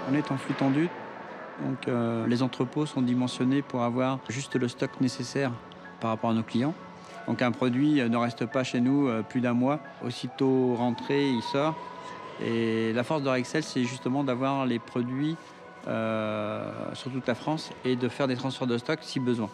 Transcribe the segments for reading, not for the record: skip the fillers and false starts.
On est en flux tendu, donc les entrepôts sont dimensionnés pour avoir juste le stock nécessaire par rapport à nos clients. Donc un produit ne reste pas chez nous plus d'un mois. Aussitôt rentré, il sort. Et la force de Rexel, c'est justement d'avoir les produits sur toute la France et de faire des transferts de stock si besoin.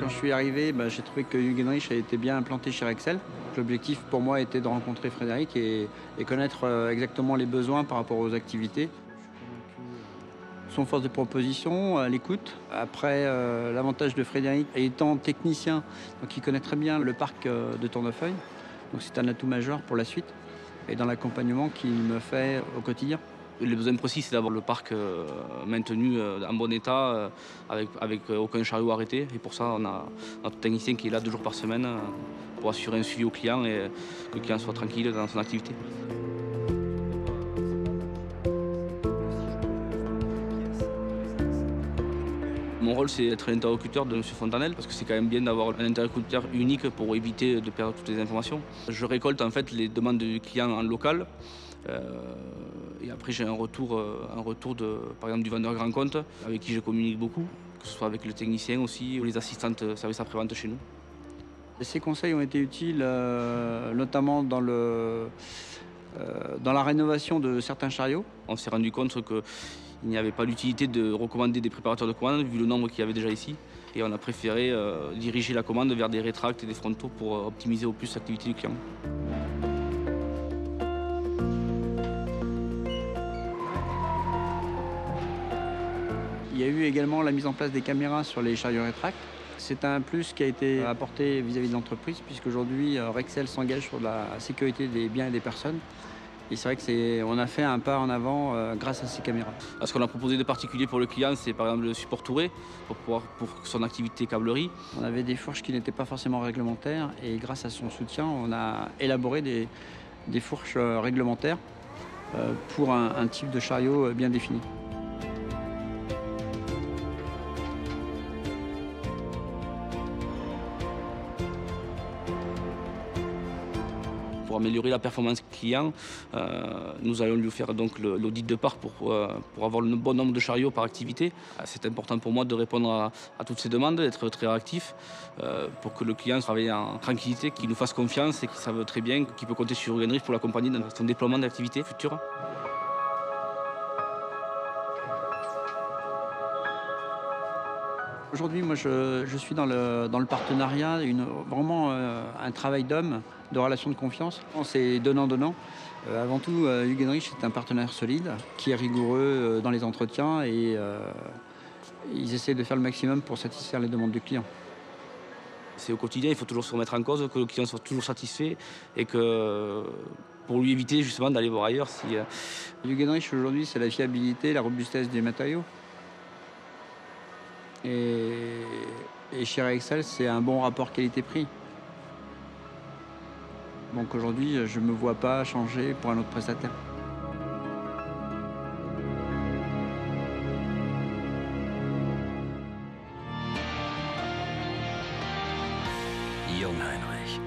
Quand je suis arrivé, j'ai trouvé que Hug & Rich a été bien implanté chez Rexel. L'objectif pour moi était de rencontrer Frédéric et connaître exactement les besoins par rapport aux activités. Son force de proposition, l'écoute. Après, l'avantage de Frédéric étant technicien, donc il connaît très bien le parc de Tournefeuille. Donc c'est un atout majeur pour la suite et dans l'accompagnement qu'il me fait au quotidien. Le besoin précis, c'est d'avoir le parc maintenu en bon état, avec aucun chariot arrêté. Et pour ça, on a notre technicien qui est là 2 jours par semaine pour assurer un suivi au client et que le client soit tranquille dans son activité. Mon rôle, c'est d'être l'interlocuteur de M. Fontanelle, parce que c'est quand même bien d'avoir un interlocuteur unique pour éviter de perdre toutes les informations. Je récolte en fait les demandes du client en local. Et après, j'ai un retour par exemple, du vendeur grand compte, avec qui je communique beaucoup, que ce soit avec le technicien aussi, ou les assistantes service après-vente chez nous. Ces conseils ont été utiles, notamment dans la rénovation de certains chariots. On s'est rendu compte qu'il n'y avait pas l'utilité de recommander des préparateurs de commandes, vu le nombre qu'il y avait déjà ici. Et on a préféré diriger la commande vers des rétractes et des frontaux pour optimiser au plus l'activité du client. Il y a eu également la mise en place des caméras sur les chariots rétracts. C'est un plus qui a été apporté vis-à-vis de l'entreprise, puisqu'aujourd'hui, Rexel s'engage sur la sécurité des biens et des personnes. Et c'est vrai qu'on a fait un pas en avant grâce à ces caméras. Ce qu'on a proposé de particulier pour le client, c'est par exemple le support touré pour son activité câblerie. On avait des fourches qui n'étaient pas forcément réglementaires et grâce à son soutien, on a élaboré des fourches réglementaires pour un type de chariot bien défini. Pour améliorer la performance client, nous allons lui faire donc l'audit de parc pour avoir le bon nombre de chariots par activité. C'est important pour moi de répondre à toutes ces demandes, d'être très réactif pour que le client travaille en tranquillité, qu'il nous fasse confiance et qu'il sache très bien qu'il peut compter sur Hug & Rich pour l'accompagner dans son déploiement d'activités futures. Aujourd'hui, moi, je suis dans le partenariat, vraiment un travail d'homme, de relation de confiance. C'est donnant-donnant. Avant tout, Hug & Rich est un partenaire solide, qui est rigoureux dans les entretiens et ils essaient de faire le maximum pour satisfaire les demandes du client. C'est au quotidien, il faut toujours se remettre en cause, que le client soit toujours satisfait et que pour lui éviter justement d'aller voir ailleurs. Hug & Rich aujourd'hui, c'est la fiabilité, la robustesse des matériaux. Et chez Rexel, c'est un bon rapport qualité-prix. Donc aujourd'hui, je ne me vois pas changer pour un autre prestataire. Jungheinrich.